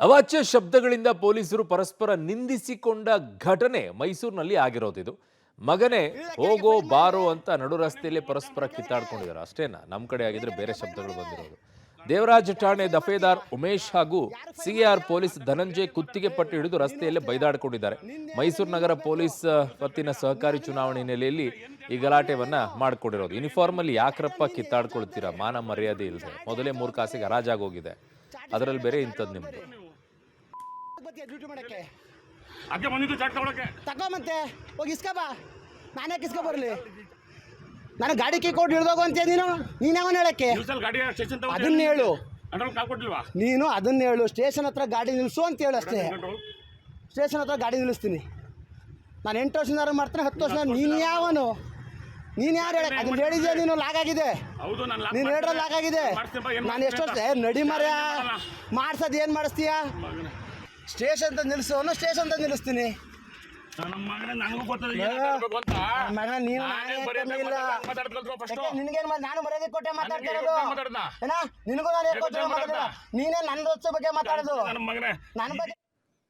ಅವಾಚ್ಯ ಶಬ್ದಗಳಿಂದ ಪೊಲೀಸರು ಪರಸ್ಪರ ನಿಂದಿಸಿಕೊಂಡ ಘಟನೆ ಮೈಸೂರಿನಲ್ಲಿ ಆಗಿರೋದಿದು. ಮಗನೇ ಹೋಗೋ ಬಾರೋ ಅಂತ ನಡು ರಸ್ತೆಯಲ್ಲಿ ಪರಸ್ಪರ ಕಿತ್ತಾಡ್ಕೊಂಡಿದ್ದಾರೆ. ಅಷ್ಟೇನಾ? ನಮ್ಮ ಕಡೆ ಆಗಿದ್ರೆ ಬೇರೆ ಶಬ್ದಗಳು ಬಂದಿರೋದು. ದೇವರಾಜ ಠಾಣೆ ದಫೇದಾರ್ ಉಮೇಶ್ ಹಾಗೂ ಸಿಆರ್ ಪೊಲೀಸ್ ಧನಂಜಯ್ ಕುತ್ತಿಗೆ ಪಟ್ಟು ಹಿಡಿದು ರಸ್ತೆಯಲ್ಲೇ ಬೈದಾಡಿಕೊಂಡಿದ್ದಾರೆ. ಮೈಸೂರು ನಗರ ಪೊಲೀಸ್ ವತಿನ ಸಹಕಾರಿ ಚುನಾವಣೆ ಹಿನ್ನೆಲೆಯಲ್ಲಿ ಈ ಗಲಾಟೆವನ್ನ ಮಾಡಿಕೊಂಡಿರೋದು. ಯೂನಿಫಾರ್ಮ್ ಅಲ್ಲಿ ಯಾಕ್ರಪ್ಪ ಕಿತ್ತಾಡ್ಕೊಳ್ತೀರಾ? ಮಾನ ಮರ್ಯಾದೆ ಇಲ್ಲದೆ ಮೊದಲೇ 3 ಕಾಸಿಗೆ ಹರಾಜಾಗೋಗಿದೆ, ಅದರಲ್ಲಿ ಬೇರೆ ಇಂಥದ್ದು ನಿಮ್ದು. ಡ್ಯೂಟಿ ಮಾಡಕ್ಕೆ ಅಕ್ಕೆ ಬಂದಿದ್ದು ಚಾಟ್ ತಗೊಳಕ್ಕೆ ತಗೋ ಮತ್ತೆ ಹೋಗಿ ಇಸ್ಕೊ ಬಾ. ನಾನೇ ಕಿಸ್ಕೊ ಬರಲಿ. ನಾನು ಗಾಡಿ ಕೀ ಕೊಟ್ಟು ಹಿಡ್ದೋಗು ಅಂತೀಯ ನೀನು ಯಾವನ್ ಹೇಳಕ್ಕೆ? ಗಾಡಿ ಸ್ಟೇಷನ್ ಅದನ್ನ ಹೇಳು. ಕೊಟ್ಟಿಲ್ವಾ ನೀನು ಅದನ್ನ ಹೇಳು. ಸ್ಟೇಷನ್ ಹತ್ರ ಗಾಡಿ ನಿಲ್ಲಿಸು ಅಂತ ಹೇಳು ಅಷ್ಟೇ. ಸ್ಟೇಷನ್ ಹತ್ರ ಗಾಡಿ ನಿಲ್ಲಿಸ್ತೀನಿ. ನಾನು 8 ವರ್ಷದಿಂದ ಮಾಡ್ತೀನಿ, 10 ವರ್ಷ. ನೀನು ಯಾವನು? ನೀನು ಯಾರು ಹೇಳಕ್ಕೆ? ಅದನ್ನ ಹೇಳಿದ್ಯಾ ನೀನು? ಲಾಗಾಗಿದೆ. ನೀನು ಹೇಳ್ರೆ ಲಾಗಾಗಿದೆ. ನಾನು ಎಷ್ಟು ವರ್ಷ ನಡಿ ಮರ ಮಾಡ್ಸೋದು ಏನು ಮಾಡಿಸ್ತೀಯ? ಸ್ಟೇಷನ್ ಅಂತ ನಿಲ್ಲಿಸೋನು ಸ್ಟೇಷನ್ ಅಂತ ನಿಲ್ಲಿಸ್ತೀನಿ. ಮಗ ನೀನು ನಿನಗೇನು ನಾನು ಮರ್ಯಾದೆ ಕೊಟ್ಟೆ ಮಾತಾಡ್ತಾ ಇರೋದು ಏನ? ನಿನಗೂ ನಾನು ಕೊಟ್ಟೆ ಮಾತಾಡೋದು. ನೀನೇ ನನ್ನ ಬಗ್ಗೆ ಮಾತಾಡೋದು. ನನ್ನ ಬಗ್ಗೆ